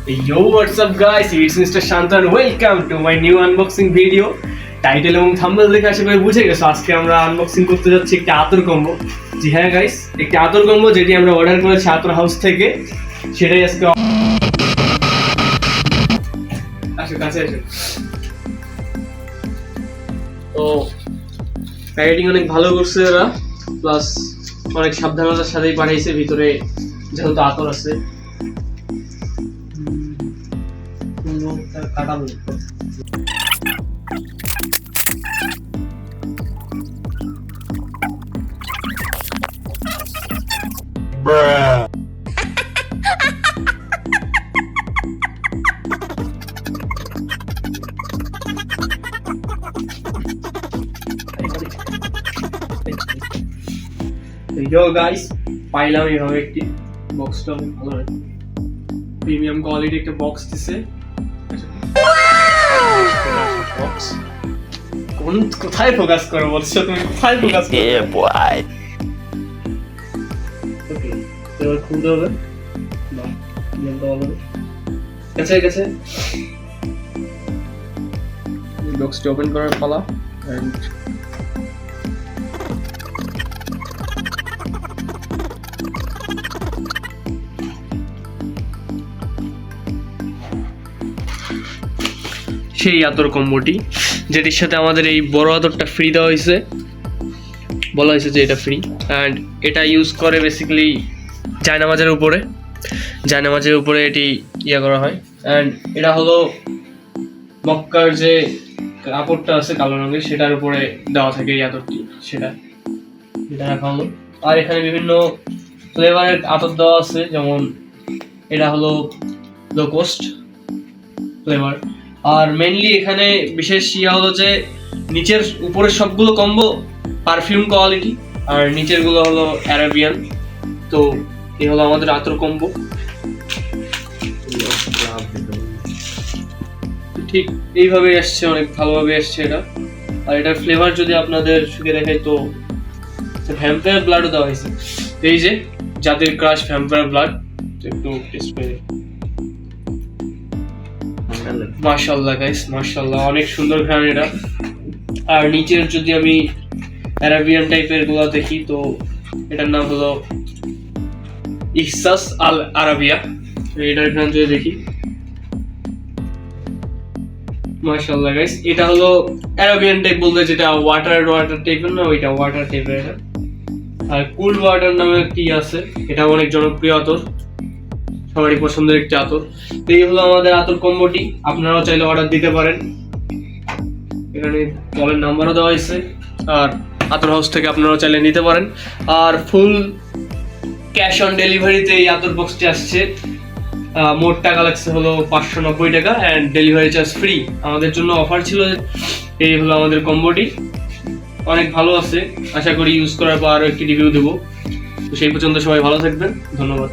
Yo, what's up guys? It's Mr. Shanta and welcome to my new unboxing video. Title এবং thumbnail দেখে আশা করি বুঝে গেছো আজকে আমরা আনবক্সিং করতে যাচ্ছি একটি আতর কম্বো। জি হ্যাঁ গাইস, একটি আতর কম্বো যেটি আমরা অর্ডার করেছি আতর হাউস থেকে, সেটাই আজকে আসো কাছে আসো। তো প্যাকেটিং অনেক ভালো করছে ওরা, প্লাস অনেক সাবধানতার সাথেই পাঠিয়েছে, ভিতরে যেহেতু আতর আছে কাটাবো। Yo guys, পাইলাম এইভাবে একটি বক্সটা অনেক ভালো, প্রিমিয়াম কোয়ালিটি একটা বক্স দিছে। বক্স কোথায় ফোকাস করো বলছো তুমি? কোথায় ফোকাস করো? ওকে, এবার খুলতে হবে। না, খুলতে হবে। কাছে কাছে বক্সটি ওপেন করার পালা। এন্ড সেই আতর কম্বোটি, যেটির সাথে আমাদের এই বড় আতরটা ফ্রি দেওয়া হয়েছে, বলা হয়েছে যে এটা ফ্রি। অ্যান্ড এটা ইউজ করে বেসিক্যালি জায়নামাজের উপরে এটি ইয়ে করা হয়। অ্যান্ড এটা হলো মক্কার যে কাপড়টা আছে কালো রঙের, সেটার উপরে দেওয়া থাকে এই আতরটি, সেটা রাখা হলো। আর এখানে বিভিন্ন ফ্লেভারের আতর দেওয়া আছে, যেমন এটা হলো লো কোস্ট ফ্লেভার। আর মেইনলি এখানে বিশেষ হলো যে নিচের উপরের সবগুলো কম্বো পারফিউম কোয়ালিটি, আর নিচের গুলো হলো অ্যারাবিয়ান। তো এই হলো আমাদের আতর কম্বো। ঠিক এইভাবে আসছে, অনেক ভালোভাবে আসছে এটা। আর এটার ফ্লেভার যদি আপনাদের সুখে দেখাই, তো ভ্যাম্পায়ার ব্লাডও দেওয়া হয়েছে। এই যে জাতির ক্রাশ ভ্যাম্পায়ার ব্লাড, একটু টেস্ট করে। মাশাআল্লাহ গাইস, মাশাআল্লাহ, অনেক সুন্দর ঘ্রাণ এটা। আর নিচের যদি আমি অ্যারাবিয়ান টাইপের গুলো দেখি, তো এটার নাম হলো ইহসাস আল আরাবিয়া। এটার ঘ্রাণ যদি দেখি, মাশাআল্লাহ গাইস, এটা হলো অ্যারাবিয়ান টাইপ বলতে যেটা ওয়াটার টাইপের না, ওইটা ওয়াটার টাইপের এটা। আর কুল ওয়াটার নামে একটি আছে, এটা অনেক জনপ্রিয় আতর, সবারই পছন্দের একটি আতর। তো এই হলো আমাদের আতর কম্বোটি। আপনারাও চাইলে অর্ডার দিতে পারেন, এখানে কলের নাম্বারও দেওয়া হয়েছে। আর আতর হাউস থেকে আপনারাও চাইলে নিতে পারেন। আর ফুল ক্যাশ অন ডেলিভারিতে এই আতর বক্সটি আসছে। মোট টাকা লাগছে হলো 590 টাকা, অ্যান্ড ডেলিভারি চার্জ ফ্রি। আমাদের জন্য অফার ছিল। এই হলো আমাদের কম্বোটি, অনেক ভালো আছে। আশা করি ইউজ করার পর আরও একটি রিভিউ দেবো। তো সেই পর্যন্ত সবাই ভালো থাকবেন, ধন্যবাদ।